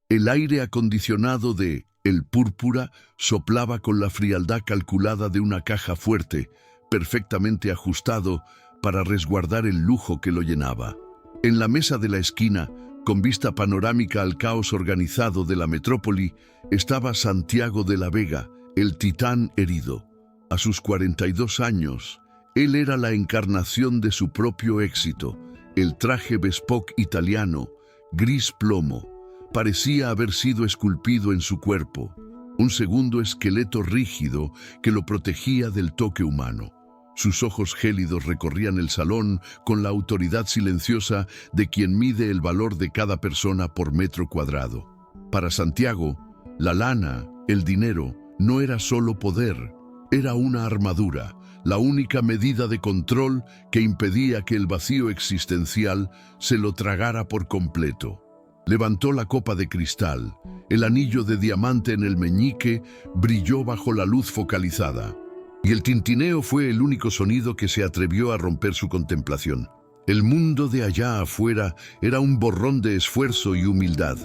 El aire acondicionado de El Púrpura soplaba con la frialdad calculada de una caja fuerte, perfectamente ajustado para resguardar el lujo que lo llenaba. En la mesa de la esquina, con vista panorámica al caos organizado de la metrópoli, estaba Santiago de la Vega, el titán herido. A sus 42 años, él era la encarnación de su propio éxito. El traje bespoke italiano, gris plomo, parecía haber sido esculpido en su cuerpo, un segundo esqueleto rígido que lo protegía del toque humano. Sus ojos gélidos recorrían el salón con la autoridad silenciosa de quien mide el valor de cada persona por metro cuadrado. Para Santiago, la lana, el dinero, no era solo poder, era una armadura, la única medida de control que impedía que el vacío existencial se lo tragara por completo. Levantó la copa de cristal, el anillo de diamante en el meñique brilló bajo la luz focalizada. Y el tintineo fue el único sonido que se atrevió a romper su contemplación. El mundo de allá afuera era un borrón de esfuerzo y humildad.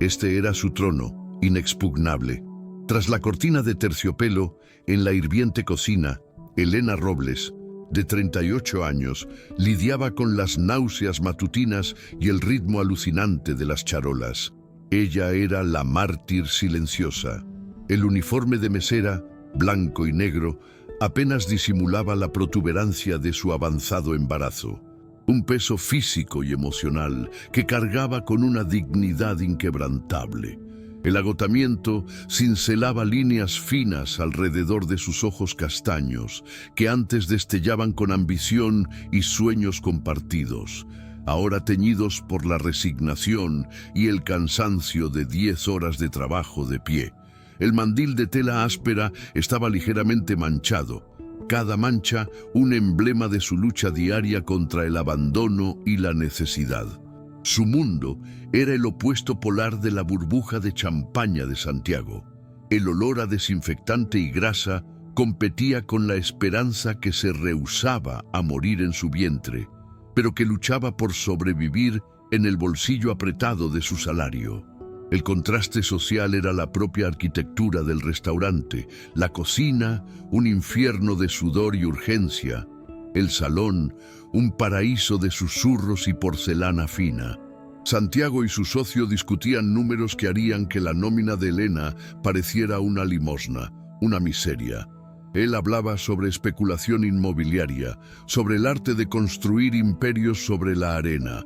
Este era su trono, inexpugnable. Tras la cortina de terciopelo, en la hirviente cocina, Elena Robles, de 38 años, lidiaba con las náuseas matutinas y el ritmo alucinante de las charolas. Ella era la mártir silenciosa. El uniforme de mesera, blanco y negro, apenas disimulaba la protuberancia de su avanzado embarazo. Un peso físico y emocional que cargaba con una dignidad inquebrantable. El agotamiento cincelaba líneas finas alrededor de sus ojos castaños, que antes destellaban con ambición y sueños compartidos, ahora teñidos por la resignación y el cansancio de 10 horas de trabajo de pie. El mandil de tela áspera estaba ligeramente manchado, cada mancha un emblema de su lucha diaria contra el abandono y la necesidad. Su mundo era el opuesto polar de la burbuja de champaña de Santiago. El olor a desinfectante y grasa competía con la esperanza que se rehusaba a morir en su vientre, pero que luchaba por sobrevivir en el bolsillo apretado de su salario. El contraste social era la propia arquitectura del restaurante, la cocina, un infierno de sudor y urgencia, el salón, un paraíso de susurros y porcelana fina. Santiago y su socio discutían números que harían que la nómina de Elena pareciera una limosna, una miseria. Él hablaba sobre especulación inmobiliaria, sobre el arte de construir imperios sobre la arena.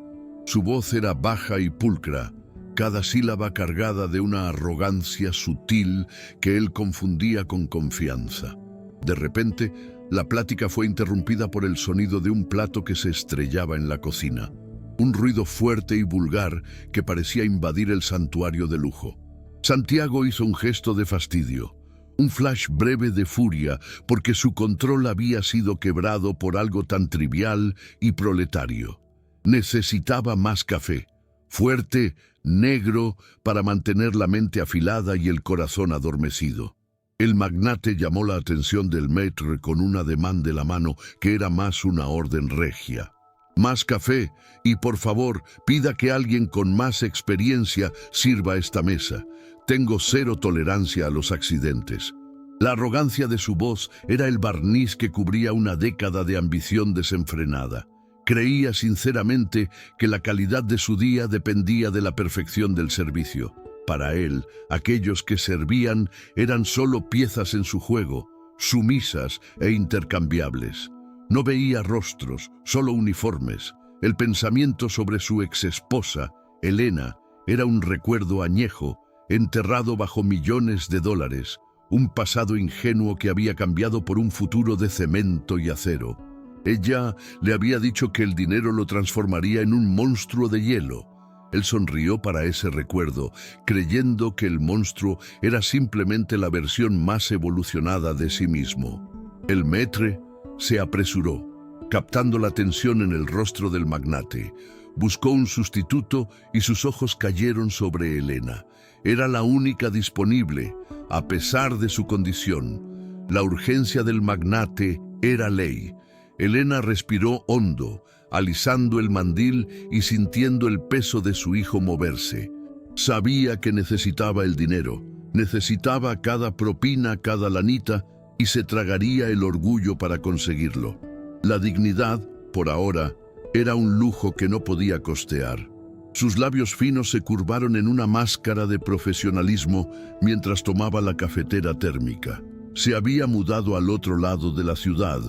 Su voz era baja y pulcra, cada sílaba cargada de una arrogancia sutil que él confundía con confianza. De repente, la plática fue interrumpida por el sonido de un plato que se estrellaba en la cocina. Un ruido fuerte y vulgar que parecía invadir el santuario de lujo. Santiago hizo un gesto de fastidio, un flash breve de furia, porque su control había sido quebrado por algo tan trivial y proletario. Necesitaba más café, fuerte, negro, para mantener la mente afilada y el corazón adormecido. El magnate llamó la atención del maître con un ademán de la mano que era más una orden regia. Más café y, por favor, pida que alguien con más experiencia sirva esta mesa. Tengo cero tolerancia a los accidentes. La arrogancia de su voz era el barniz que cubría una década de ambición desenfrenada. Creía sinceramente que la calidad de su día dependía de la perfección del servicio. Para él, aquellos que servían eran solo piezas en su juego, sumisas e intercambiables. No veía rostros, solo uniformes. El pensamiento sobre su exesposa, Elena, era un recuerdo añejo, enterrado bajo millones de dólares, un pasado ingenuo que había cambiado por un futuro de cemento y acero. Ella le había dicho que el dinero lo transformaría en un monstruo de hielo. Él sonrió para ese recuerdo, creyendo que el monstruo era simplemente la versión más evolucionada de sí mismo. El maître se apresuró, captando la tensión en el rostro del magnate. Buscó un sustituto y sus ojos cayeron sobre Elena. Era la única disponible, a pesar de su condición. La urgencia del magnate era ley. Elena respiró hondo, alisando el mandil y sintiendo el peso de su hijo moverse. Sabía que necesitaba el dinero, necesitaba cada propina, cada lanita, y se tragaría el orgullo para conseguirlo. La dignidad, por ahora, era un lujo que no podía costear. Sus labios finos se curvaron en una máscara de profesionalismo mientras tomaba la cafetera térmica. Se había mudado al otro lado de la ciudad,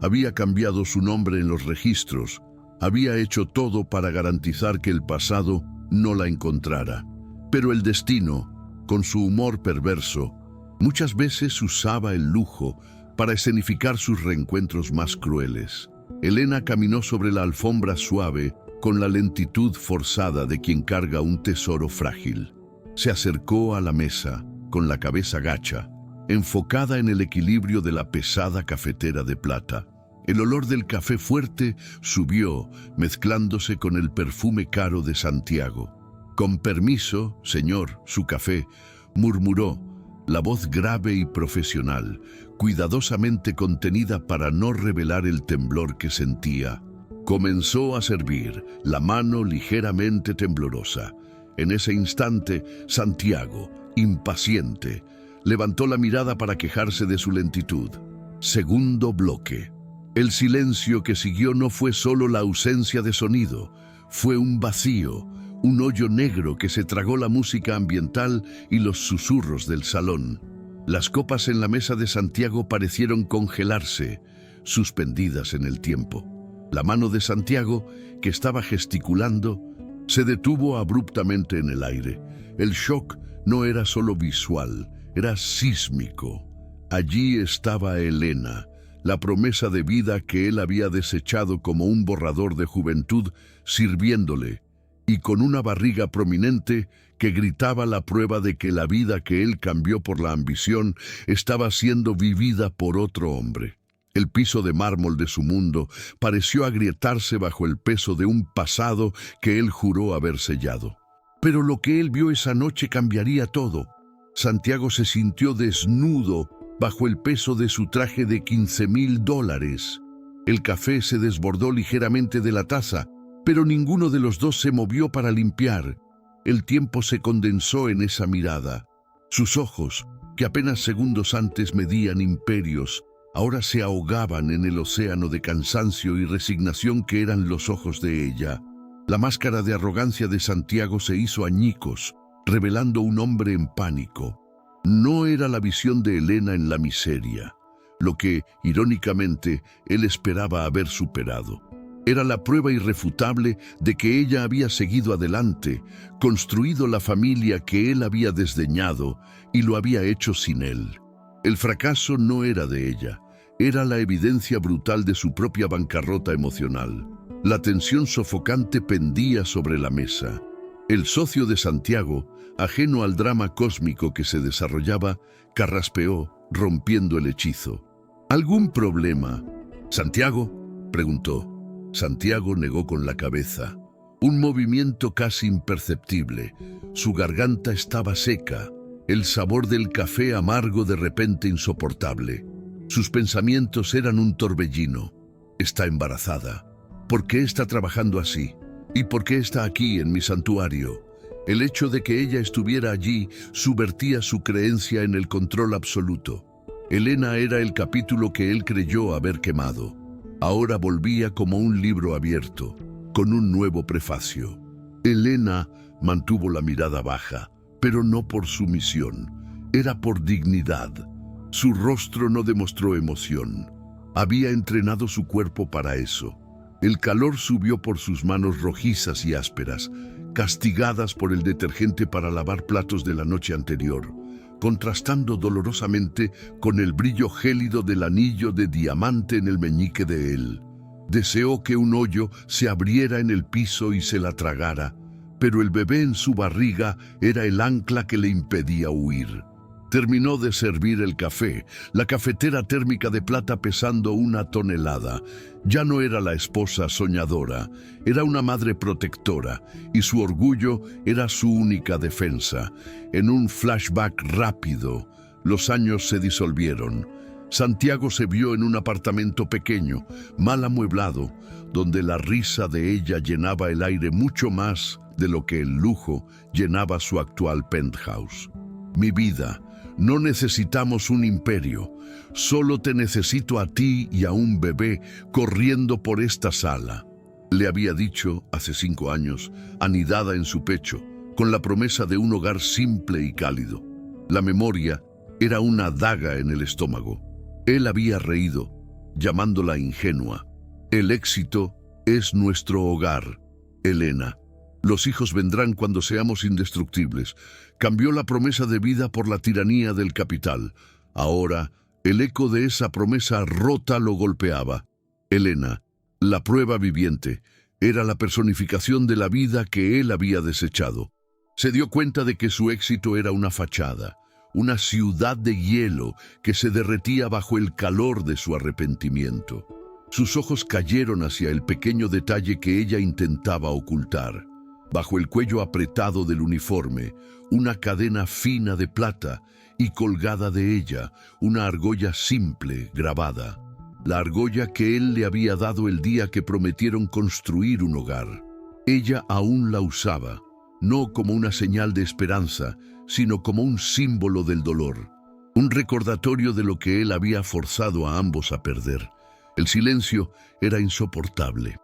había cambiado su nombre en los registros, había hecho todo para garantizar que el pasado no la encontrara. Pero el destino, con su humor perverso, muchas veces usaba el lujo para escenificar sus reencuentros más crueles. Elena caminó sobre la alfombra suave con la lentitud forzada de quien carga un tesoro frágil. Se acercó a la mesa, con la cabeza gacha, enfocada en el equilibrio de la pesada cafetera de plata. El olor del café fuerte subió, mezclándose con el perfume caro de Santiago. «Con permiso, señor, su café», murmuró, la voz grave y profesional, cuidadosamente contenida para no revelar el temblor que sentía. Comenzó a servir, la mano ligeramente temblorosa. En ese instante, Santiago, impaciente, levantó la mirada para quejarse de su lentitud. Segundo bloque. El silencio que siguió no fue solo la ausencia de sonido, fue un vacío, un hoyo negro que se tragó la música ambiental y los susurros del salón. Las copas en la mesa de Santiago parecieron congelarse, suspendidas en el tiempo. La mano de Santiago, que estaba gesticulando, se detuvo abruptamente en el aire. El shock no era solo visual, era sísmico. Allí estaba Elena, la promesa de vida que él había desechado como un borrador de juventud, sirviéndole, y con una barriga prominente que gritaba la prueba de que la vida que él cambió por la ambición estaba siendo vivida por otro hombre. El piso de mármol de su mundo pareció agrietarse bajo el peso de un pasado que él juró haber sellado. Pero lo que él vio esa noche cambiaría todo. Santiago se sintió desnudo bajo el peso de su traje de $15,000. El café se desbordó ligeramente de la taza, pero ninguno de los dos se movió para limpiar. El tiempo se condensó en esa mirada. Sus ojos, que apenas segundos antes medían imperios, ahora se ahogaban en el océano de cansancio y resignación que eran los ojos de ella. La máscara de arrogancia de Santiago se hizo añicos, revelando un hombre en pánico. No era la visión de Elena en la miseria, lo que, irónicamente, él esperaba haber superado. Era la prueba irrefutable de que ella había seguido adelante, construido la familia que él había desdeñado y lo había hecho sin él. El fracaso no era de ella, era la evidencia brutal de su propia bancarrota emocional. La tensión sofocante pendía sobre la mesa. El socio de Santiago, ajeno al drama cósmico que se desarrollaba, carraspeó, rompiendo el hechizo. ¿Algún problema, Santiago?, preguntó. Santiago negó con la cabeza. Un movimiento casi imperceptible. Su garganta estaba seca, el sabor del café amargo de repente insoportable. Sus pensamientos eran un torbellino. Está embarazada. ¿Por qué está trabajando así? ¿Y por qué está aquí en mi santuario? El hecho de que ella estuviera allí subvertía su creencia en el control absoluto. Elena era el capítulo que él creyó haber quemado. Ahora volvía como un libro abierto, con un nuevo prefacio. Elena mantuvo la mirada baja, pero no por sumisión, era por dignidad. Su rostro no demostró emoción. Había entrenado su cuerpo para eso. El calor subió por sus manos rojizas y ásperas, castigadas por el detergente para lavar platos de la noche anterior, contrastando dolorosamente con el brillo gélido del anillo de diamante en el meñique de él. Deseó que un hoyo se abriera en el piso y se la tragara, pero el bebé en su barriga era el ancla que le impedía huir. Terminó de servir el café, la cafetera térmica de plata pesando 1 tonelada. Ya no era la esposa soñadora, era una madre protectora, y su orgullo era su única defensa. En un flashback rápido, los años se disolvieron. Santiago se vio en un apartamento pequeño, mal amueblado, donde la risa de ella llenaba el aire mucho más de lo que el lujo llenaba su actual penthouse. Mi vida, no necesitamos un imperio, solo te necesito a ti y a un bebé corriendo por esta sala, le había dicho hace 5 años, anidada en su pecho, con la promesa de un hogar simple y cálido. La memoria era una daga en el estómago. Él había reído, llamándola ingenua. El éxito es nuestro hogar, Elena. Los hijos vendrán cuando seamos indestructibles. Cambió la promesa de vida por la tiranía del capital. Ahora, el eco de esa promesa rota lo golpeaba. Elena, la prueba viviente, era la personificación de la vida que él había desechado. Se dio cuenta de que su éxito era una fachada, una ciudad de hielo que se derretía bajo el calor de su arrepentimiento. Sus ojos cayeron hacia el pequeño detalle que ella intentaba ocultar. Bajo el cuello apretado del uniforme, una cadena fina de plata y colgada de ella, una argolla simple grabada. La argolla que él le había dado el día que prometieron construir un hogar. Ella aún la usaba, no como una señal de esperanza, sino como un símbolo del dolor, un recordatorio de lo que él había forzado a ambos a perder. El silencio era insoportable.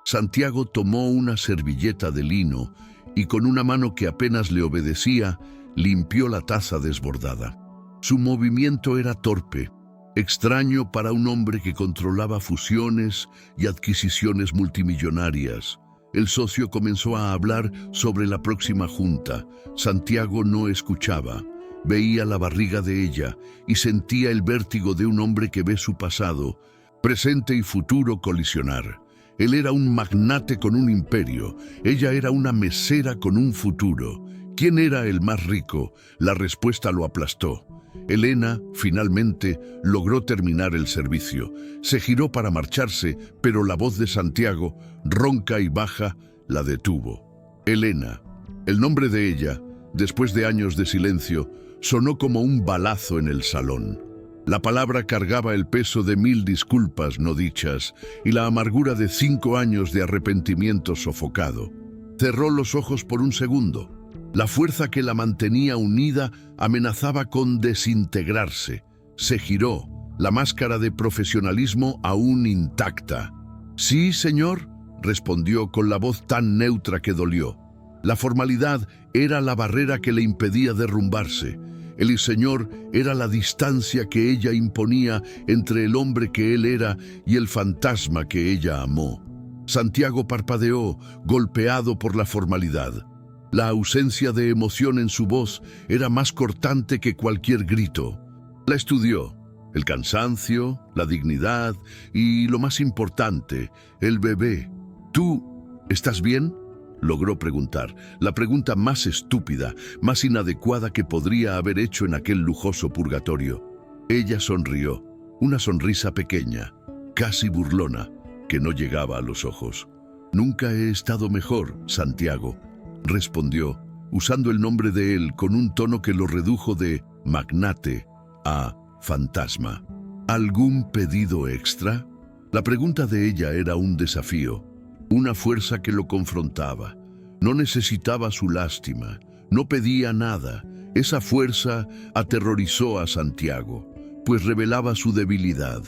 Santiago tomó una servilleta de lino y con una mano que apenas le obedecía, limpió la taza desbordada. Su movimiento era torpe, extraño para un hombre que controlaba fusiones y adquisiciones multimillonarias. El socio comenzó a hablar sobre la próxima junta. Santiago no escuchaba. Veía la barriga de ella y sentía el vértigo de un hombre que ve su pasado, presente y futuro colisionar. Él era un magnate con un imperio. Ella era una mesera con un futuro. ¿Quién era el más rico? La respuesta lo aplastó. Elena, finalmente, logró terminar el servicio. Se giró para marcharse, pero la voz de Santiago, ronca y baja, la detuvo. Elena. El nombre de ella, después de años de silencio, sonó como un balazo en el salón. La palabra cargaba el peso de 1000 disculpas no dichas y la amargura de 5 años de arrepentimiento sofocado. Cerró los ojos por un segundo. La fuerza que la mantenía unida amenazaba con desintegrarse. Se giró, la máscara de profesionalismo aún intacta. «Sí, señor», respondió con la voz tan neutra que dolió. La formalidad era la barrera que le impedía derrumbarse. El señor era la distancia que ella imponía entre el hombre que él era y el fantasma que ella amó. Santiago parpadeó, golpeado por la formalidad. La ausencia de emoción en su voz era más cortante que cualquier grito. La estudió. El cansancio, la dignidad y, lo más importante, el bebé. «¿Tú estás bien?», logró preguntar, la pregunta más estúpida, más inadecuada que podría haber hecho en aquel lujoso purgatorio. Ella sonrió, una sonrisa pequeña, casi burlona, que no llegaba a los ojos. «Nunca he estado mejor, Santiago», respondió, usando el nombre de él con un tono que lo redujo de magnate a fantasma. «¿Algún pedido extra?». La pregunta de ella era un desafío, una fuerza que lo confrontaba. No necesitaba su lástima, no pedía nada. Esa fuerza aterrorizó a Santiago, pues revelaba su debilidad.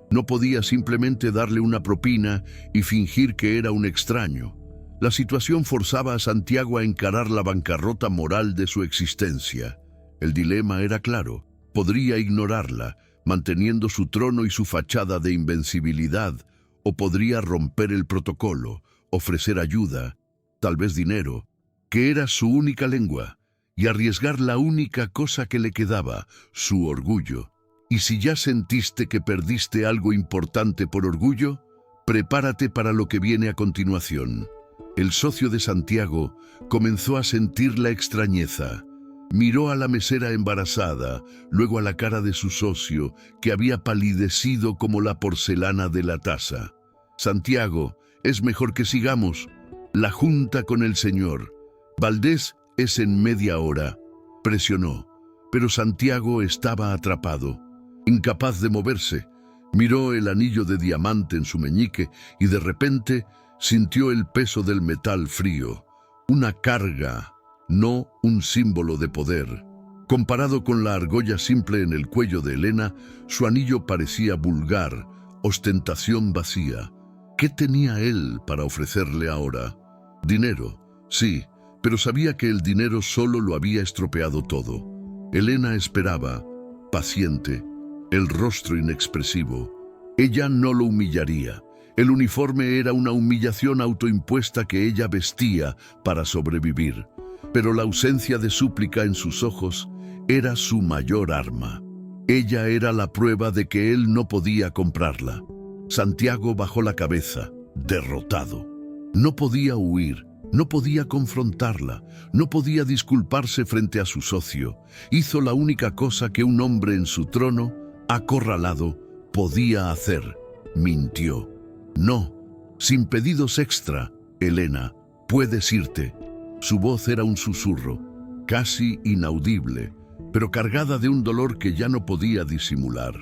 No podía simplemente darle una propina y fingir que era un extraño. La situación forzaba a Santiago a encarar la bancarrota moral de su existencia. El dilema era claro. Podría ignorarla, manteniendo su trono y su fachada de invencibilidad, o podría romper el protocolo, ofrecer ayuda, tal vez dinero, que era su única lengua, y arriesgar la única cosa que le quedaba, su orgullo. Y si ya sentiste que perdiste algo importante por orgullo, prepárate para lo que viene a continuación. El socio de Santiago comenzó a sentir la extrañeza. Miró a la mesera embarazada, luego a la cara de su socio, que había palidecido como la porcelana de la taza. «Santiago, es mejor que sigamos. La junta con el señor. Valdés es en media hora», presionó. Pero Santiago estaba atrapado. Incapaz de moverse, miró el anillo de diamante en su meñique y de repente sintió el peso del metal frío, una carga, no un símbolo de poder. Comparado con la argolla simple en el cuello de Helena, su anillo parecía vulgar, ostentación vacía. ¿Qué tenía él para ofrecerle ahora? Dinero, sí, pero sabía que el dinero solo lo había estropeado todo. Helena esperaba, paciente, el rostro inexpresivo. Ella no lo humillaría. El uniforme era una humillación autoimpuesta que ella vestía para sobrevivir. Pero la ausencia de súplica en sus ojos era su mayor arma. Ella era la prueba de que él no podía comprarla. Santiago bajó la cabeza, derrotado. No podía huir, no podía confrontarla, no podía disculparse frente a su socio. Hizo la única cosa que un hombre en su trono, acorralado, podía hacer. Mintió. No, sin pedidos extra, Helena, puedes irte. Su voz era un susurro, casi inaudible, pero cargada de un dolor que ya no podía disimular.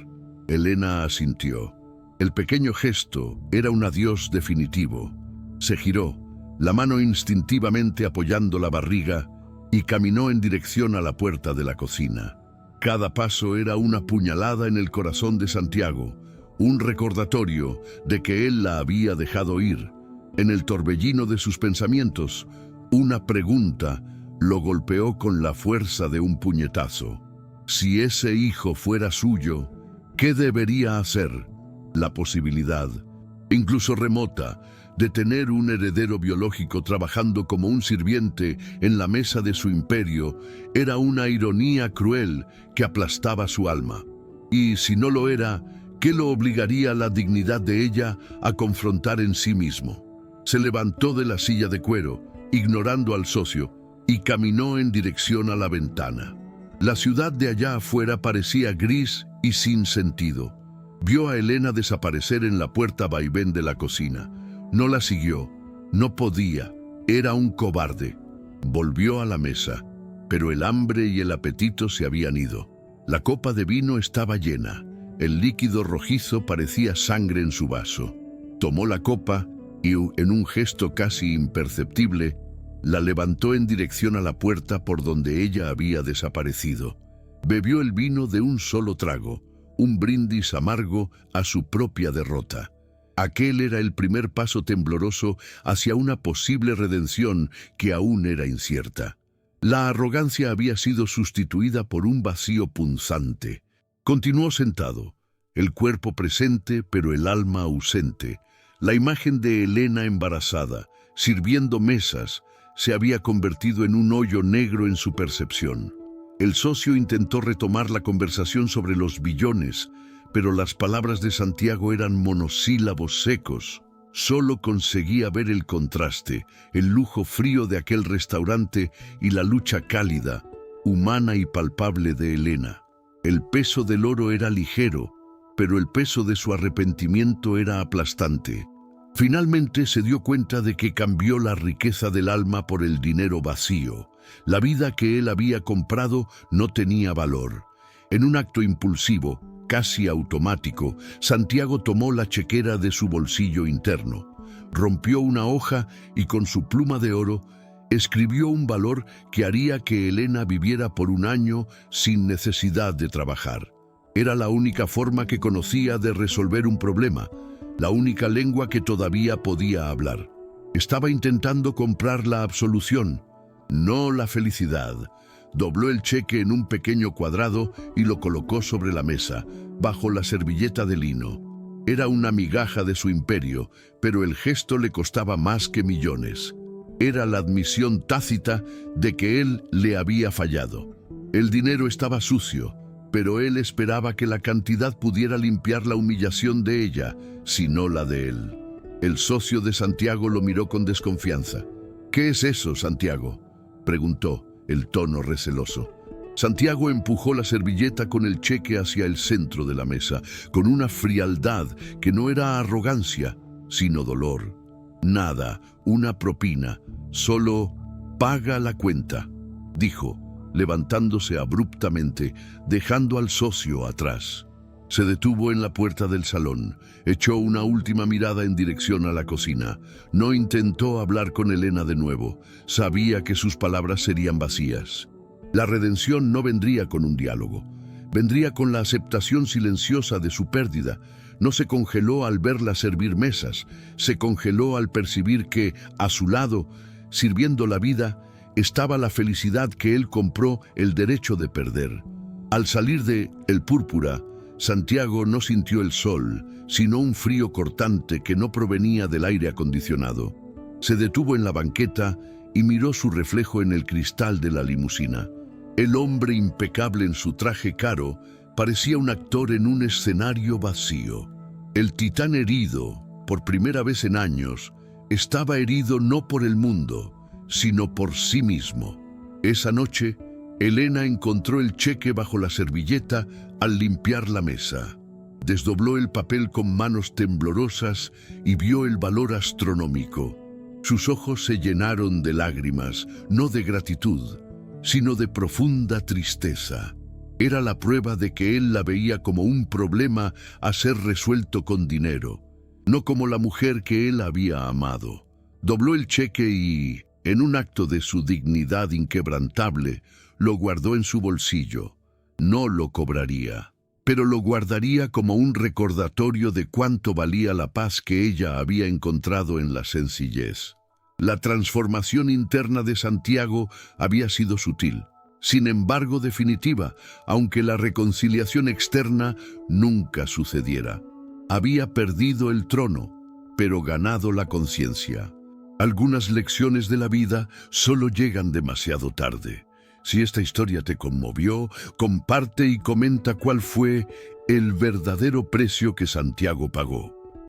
Helena asintió. El pequeño gesto era un adiós definitivo. Se giró, la mano instintivamente apoyando la barriga, y caminó en dirección a la puerta de la cocina. Cada paso era una puñalada en el corazón de Santiago, un recordatorio de que él la había dejado ir. En el torbellino de sus pensamientos, una pregunta lo golpeó con la fuerza de un puñetazo. Si ese hijo fuera suyo, ¿qué debería hacer? La posibilidad, incluso remota, de tener un heredero biológico trabajando como un sirviente en la mesa de su imperio era una ironía cruel que aplastaba su alma. Y si no lo era, ¿qué lo obligaría la dignidad de ella a confrontar en sí mismo? Se levantó de la silla de cuero, ignorando al socio, y caminó en dirección a la ventana. La ciudad de allá afuera parecía gris y sin sentido. Vio a Helena desaparecer en la puerta vaivén de la cocina. No la siguió, no podía, era un cobarde. Volvió a la mesa, pero el hambre y el apetito se habían ido. La copa de vino estaba llena, el líquido rojizo parecía sangre en su vaso. Tomó la copa y, en un gesto casi imperceptible, la levantó en dirección a la puerta por donde ella había desaparecido. Bebió el vino de un solo trago, un brindis amargo a su propia derrota. Aquel era el primer paso tembloroso hacia una posible redención que aún era incierta. La arrogancia había sido sustituida por un vacío punzante. Continuó sentado, el cuerpo presente pero el alma ausente. La imagen de Helena embarazada, sirviendo mesas, se había convertido en un hoyo negro en su percepción. El socio intentó retomar la conversación sobre los billones, pero las palabras de Santiago eran monosílabos secos. Solo conseguía ver el contraste, el lujo frío de aquel restaurante y la lucha cálida, humana y palpable de Helena. El peso del oro era ligero, pero el peso de su arrepentimiento era aplastante. Finalmente se dio cuenta de que cambió la riqueza del alma por el dinero vacío. La vida que él había comprado no tenía valor. En un acto impulsivo, casi automático, Santiago tomó la chequera de su bolsillo interno, rompió una hoja y con su pluma de oro escribió un valor que haría que Helena viviera por un año sin necesidad de trabajar. Era la única forma que conocía de resolver un problema, la única lengua que todavía podía hablar. Estaba intentando comprar la absolución, no la felicidad. Dobló el cheque en un pequeño cuadrado y lo colocó sobre la mesa, bajo la servilleta de lino. Era una migaja de su imperio, pero el gesto le costaba más que millones. Era la admisión tácita de que él le había fallado. El dinero estaba sucio, pero él esperaba que la cantidad pudiera limpiar la humillación de ella, si no la de él. El socio de Santiago lo miró con desconfianza. «¿Qué es eso, Santiago?», preguntó, el tono receloso. Santiago empujó la servilleta con el cheque hacia el centro de la mesa, con una frialdad que no era arrogancia, sino dolor. «Nada, una propina, solo paga la cuenta», dijo, levantándose abruptamente, dejando al socio atrás. Se detuvo en la puerta del salón, echó una última mirada en dirección a la cocina. No intentó hablar con Elena de nuevo, sabía que sus palabras serían vacías. La redención no vendría con un diálogo, vendría con la aceptación silenciosa de su pérdida. No se congeló al verla servir mesas, se congeló al percibir que, a su lado, sirviendo la vida, estaba la felicidad que él compró el derecho de perder. Al salir de El Púrpura, Santiago no sintió el sol, sino un frío cortante que no provenía del aire acondicionado. Se detuvo en la banqueta y miró su reflejo en el cristal de la limusina. El hombre impecable en su traje caro parecía un actor en un escenario vacío. El titán herido, por primera vez en años, estaba herido no por el mundo, sino por sí mismo. Esa noche, Elena encontró el cheque bajo la servilleta al limpiar la mesa. Desdobló el papel con manos temblorosas y vio el valor astronómico. Sus ojos se llenaron de lágrimas, no de gratitud, sino de profunda tristeza. Era la prueba de que él la veía como un problema a ser resuelto con dinero, no como la mujer que él había amado. Dobló el cheque y, en un acto de su dignidad inquebrantable, lo guardó en su bolsillo. No lo cobraría, pero lo guardaría como un recordatorio de cuánto valía la paz que ella había encontrado en la sencillez. La transformación interna de Santiago había sido sutil, sin embargo definitiva, aunque la reconciliación externa nunca sucediera. Había perdido el trono, pero ganado la conciencia. Algunas lecciones de la vida solo llegan demasiado tarde. Si esta historia te conmovió, comparte y comenta cuál fue el verdadero precio que Santiago pagó.